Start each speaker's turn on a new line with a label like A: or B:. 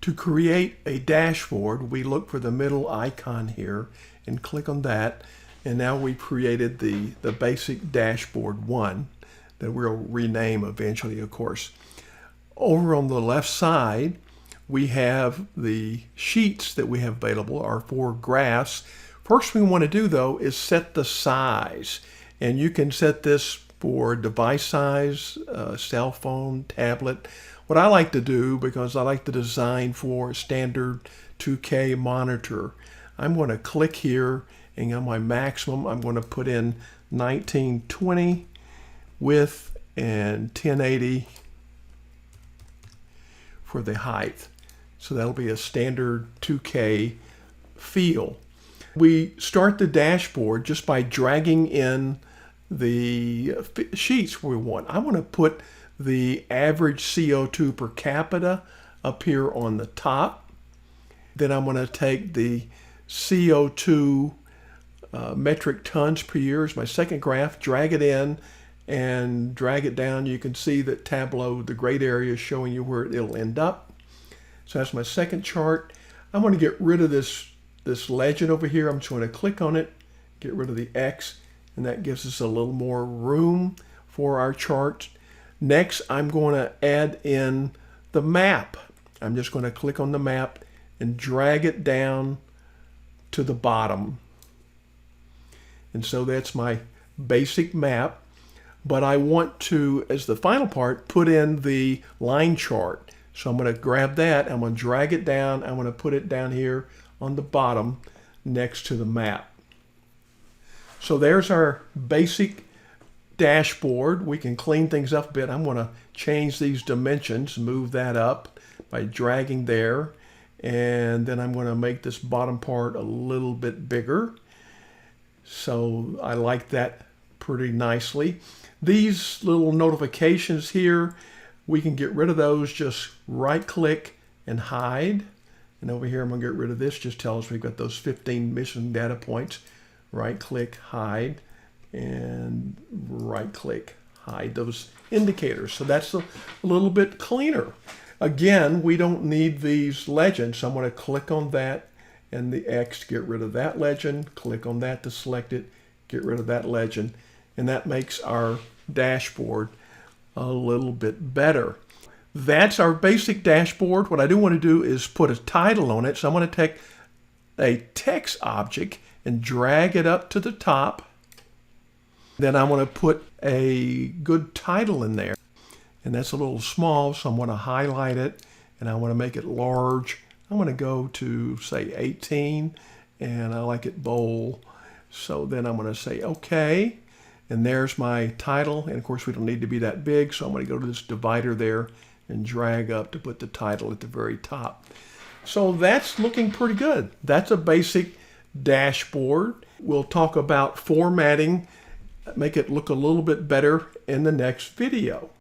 A: To create a dashboard, we look for the middle icon here and click on that. And now we've created the basic dashboard 1 that we'll rename eventually, of course. Over on the left side, we have the sheets that we have available, our 4 graphs. First thing we want to do though is set the size. And you can set this for device size, cell phone, tablet. What I like to do, because I like to design for a standard 2K monitor, I'm going to click here and on my maximum, I'm going to put in 1920 width and 1080 for the height. So that'll be a standard 2K feel. We start the dashboard just by dragging in the sheets we want. I want to put the average CO2 per capita up here on the top. Then I'm going to take the CO2 metric tons per year as my second graph, drag it in and drag it down. You can see that Tableau, the grayed area, is showing you where it'll end up. So that's my second chart. I want to get rid of this legend over here. I'm just going to click on it, get rid of the X, and that gives us a little more room for our chart. Next, I'm going to add in the map. I'm just going to click on the map and drag it down to the bottom. And so that's my basic map. But I want to, as the final part, put in the line chart. So I'm going to grab that, I'm going to drag it down, I'm going to put it down here on the bottom next to the map. So there's our basic dashboard. We can clean things up a bit. I'm going to change these dimensions, move that up by dragging there, and then I'm going to make this bottom part a little bit bigger. So I like that pretty nicely. These little notifications here, we can get rid of those. Just right click and hide. And over here I'm going to get rid of this. Just tells us we've got those 15 missing data points. Right click, hide, and right click, hide those indicators. So that's a little bit cleaner. Again, we don't need these legends. So I'm going to click on that and the X to get rid of that legend. Click on that to select it, get rid of that legend. And that makes our dashboard a little bit better. That's our basic dashboard. What I do want to do is put a title on it. So I'm going to take a text object and drag it up to the top. Then I'm going to put a good title in there. And that's a little small, so I'm going to highlight it and I want to make it large. I'm going to go to say 18 and I like it bold. So then I'm going to say okay. And there's my title. And of course we don't need to be that big, so I'm going to go to this divider there and drag up to put the title at the very top. So that's looking pretty good. That's a basic dashboard. We'll talk about formatting, make it look a little bit better in the next video.